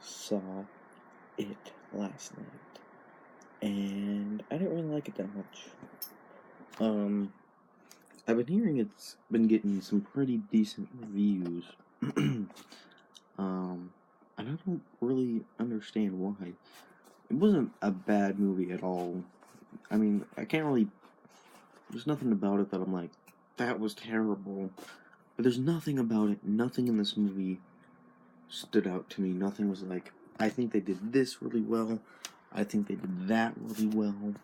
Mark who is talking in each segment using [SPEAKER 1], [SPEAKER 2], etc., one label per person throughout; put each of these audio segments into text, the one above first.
[SPEAKER 1] saw it last night, and I didn't really like it that much. I've been hearing it's been getting some pretty decent reviews. And I don't really understand why. It wasn't a bad movie at all. I mean, I can't really. There's nothing about it that I'm like, that was terrible. But there's nothing about it, nothing in this movie stood out to me. Nothing was like, I think they did this really well. I think they did that really well.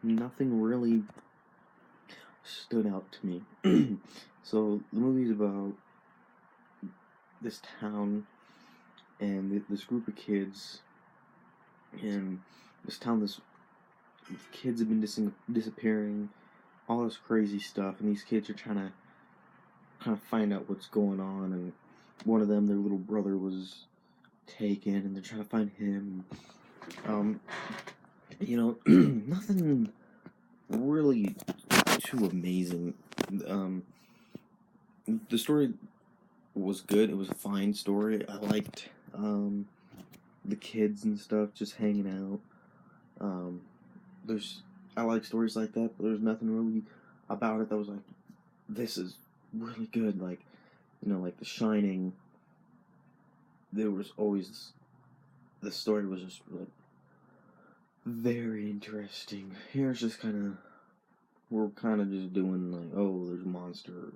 [SPEAKER 1] Nothing really stood out to me. So the movie's about this town and this group of kids. In this town, these kids have been disappearing, all this crazy stuff, and these kids are trying to kind of find out what's going on. And one of them, their little brother, was taken, and they're trying to find him. Nothing really too amazing. The story was good. It was a fine story. I liked the kids and stuff just hanging out. I like stories like that, but there's nothing really about it that was like, this is really good. Like, like The Shining. There was always the story was just like very interesting. Here's just we're kind of just doing like, oh, there's a monster,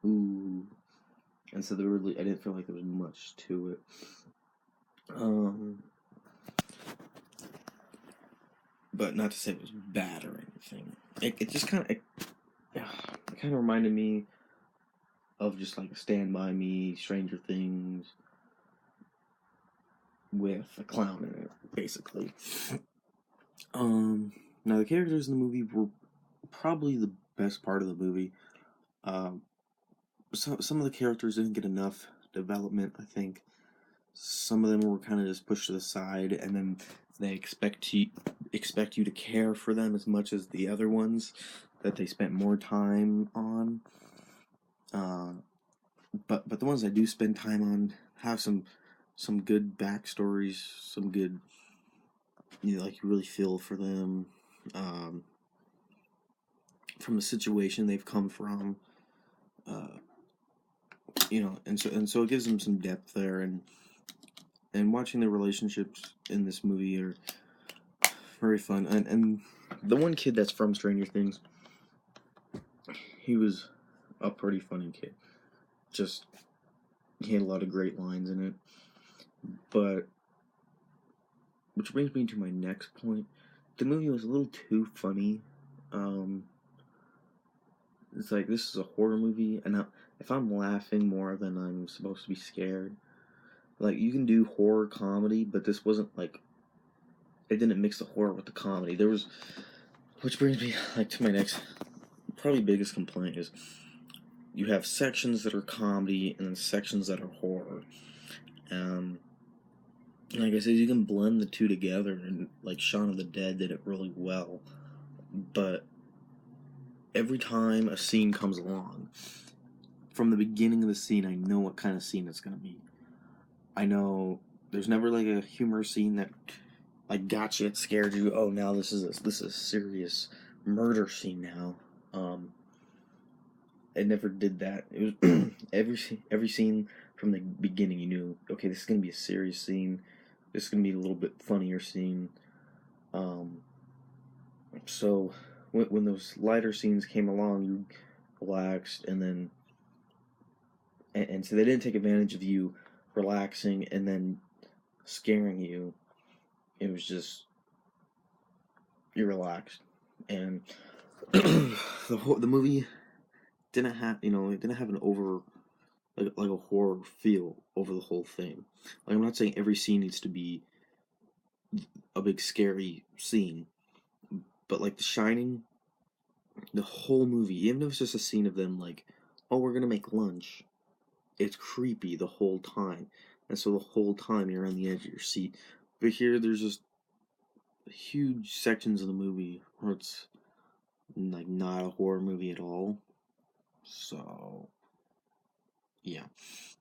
[SPEAKER 1] ooh, and so I didn't feel like there was much to it. But not to say it was bad or anything. It just kind of reminded me of just like Stand By Me, Stranger Things, with a clown in it, basically. Now the characters in the movie were probably the best part of the movie. Some of the characters didn't get enough development, I think. Some of them were kind of just pushed to the side, and then they expect you to care for them as much as the other ones that they spent more time on. But the ones I do spend time on have some good backstories, some good, like you really feel for them, from the situation they've come from, and so it gives them some depth there, and watching the relationships in this movie are very fun. And the one kid that's from Stranger Things, he was a pretty funny kid. Just, he had a lot of great lines in it. But, which brings me to my next point. The movie was a little too funny. It's like, this is a horror movie, and if I'm laughing more than I'm supposed to be scared, like, you can do horror comedy, but this wasn't like, it didn't mix the horror with the comedy. Which brings me like to my next, probably biggest complaint is, you have sections that are comedy and then sections that are horror. Like I said, you can blend the two together, and like Shaun of the Dead did it really well. But every time a scene comes along, from the beginning of the scene, I know what kind of scene it's gonna be. I know there's never like a humor scene that like got you, it scared you. Oh, now this is a serious murder scene now. It never did that. It was every scene from the beginning. You knew, okay, this is gonna be a serious scene. This is gonna be a little bit funnier scene. So when those lighter scenes came along, you relaxed, and so they didn't take advantage of you relaxing and then scaring you. It was just, you relaxed, and the movie didn't have it didn't have an over like a horror feel over the whole thing. Like, I'm not saying every scene needs to be a big scary scene, but like The Shining, the whole movie, even if it's just a scene of them like, oh, we're gonna make lunch, it's creepy the whole time, and so the whole time you're on the edge of your seat. But here, there's just huge sections of the movie where it's like not a horror movie at all. So yeah.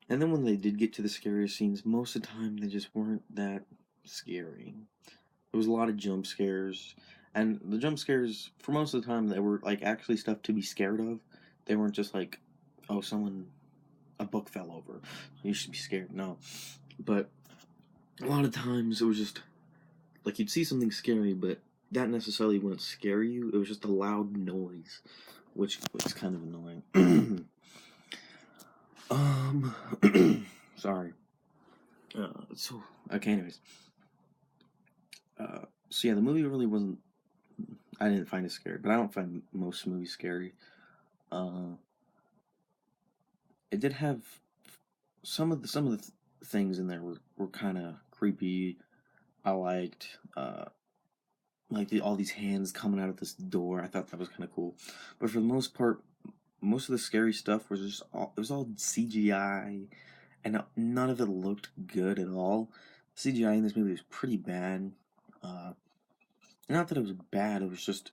[SPEAKER 1] And then when they did get to the scariest scenes, most of the time they just weren't that scary. There was a lot of jump scares, and the jump scares for most of the time they were like actually stuff to be scared of. They weren't just like, oh, a book fell over, you should be scared. No, but a lot of times it was just like you'd see something scary, but that necessarily wouldn't scare you. It was just a loud noise, which was kind of annoying. Sorry. So okay, anyways. So yeah, the movie really wasn't. I didn't find it scary, but I don't find most movies scary. Uh, it did have some of the things in there were kind of creepy. I liked all these hands coming out of this door. I thought that was kind of cool, but for the most part, most of the scary stuff was just it was all CGI, and none of it looked good at all. CGI in this movie was pretty bad. Uh, Not that it was bad. It was just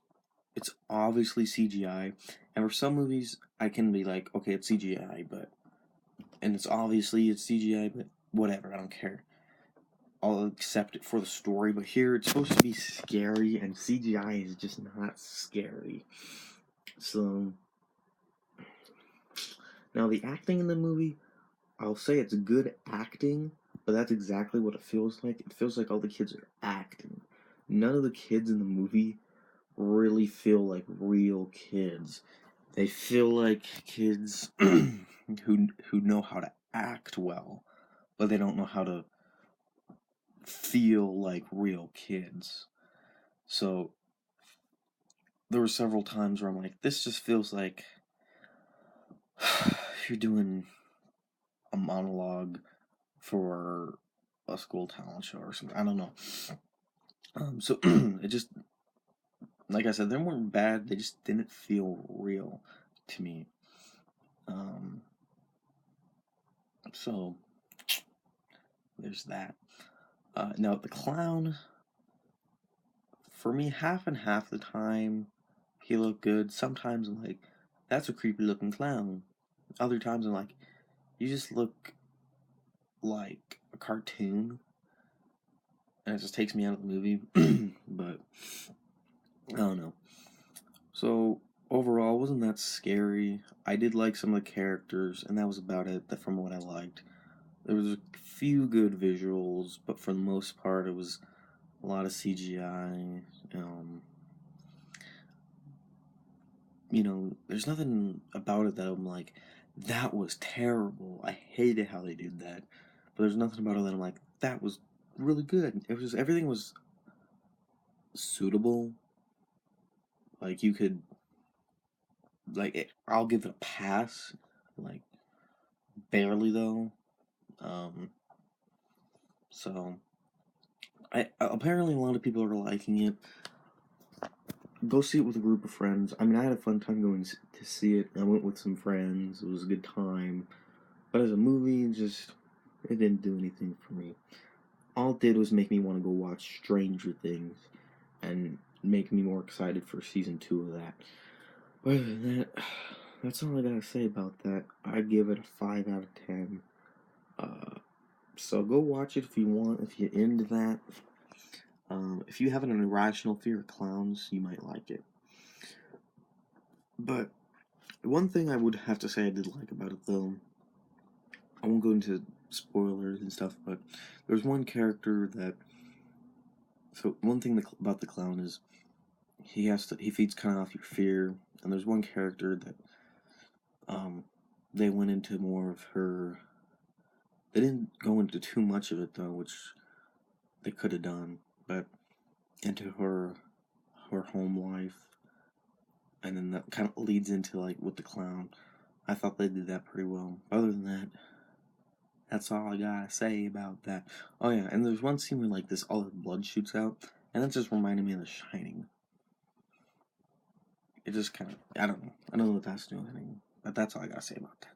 [SPEAKER 1] it's obviously CGI, and for some movies, I can be like, okay, it's CGI, but and it's CGI, but whatever, I don't care. I'll accept it for the story, but here it's supposed to be scary, and CGI is just not scary. So now the acting in the movie, I'll say it's good acting, but that's exactly what it feels like. It feels like all the kids are acting. None of the kids in the movie really feel like real kids. They feel like kids who know how to act well, but they don't know how to feel like real kids. So there were several times where I'm like, this just feels like you're doing a monologue for a school talent show or something. I don't know. So it just, like I said, they weren't bad. They just didn't feel real to me. Um, so there's that. Now the clown, for me, half and half the time, he looked good. Sometimes I'm like, that's a creepy looking clown. Other times I'm like, you just look like a cartoon, and it just takes me out of the movie. But I don't know. So overall, wasn't that scary? I did like some of the characters, and that was about it. From what I liked, there was a few good visuals, but for the most part, it was a lot of CGI. There's nothing about it that I'm like, that was terrible. I hated how they did that. But there's nothing about it that I'm like, that was really good. It was everything was suitable. Like you could I'll give it a pass. Like barely though. Um so I apparently a lot of people are liking it. Go see it with a group of friends. I mean, I had a fun time going to see it. I went with some friends. It was a good time. But as a movie, it didn't do anything for me. All it did was make me want to go watch Stranger Things and make me more excited for season 2 of that. But other than that, that's all I gotta say about that. I'd give it a 5 out of 10. So go watch it if you want, if you're into that. If you have an irrational fear of clowns, you might like it. But one thing I would have to say I did like about it, though, I won't go into spoilers and stuff, but there's one character that. So one thing about the clown is he feeds kind of off your fear, and there's one character that they went into more of her. They didn't go into too much of it though, which they could have done, but into her home life, and then that kind of leads into like with the clown. I thought they did that pretty well. Other than that, that's all I gotta say about that. Oh yeah, and there's one scene where like this all the blood shoots out, and that just reminded me of The Shining. It just kind of I don't know if that's doing anything, but that's all I gotta say about that.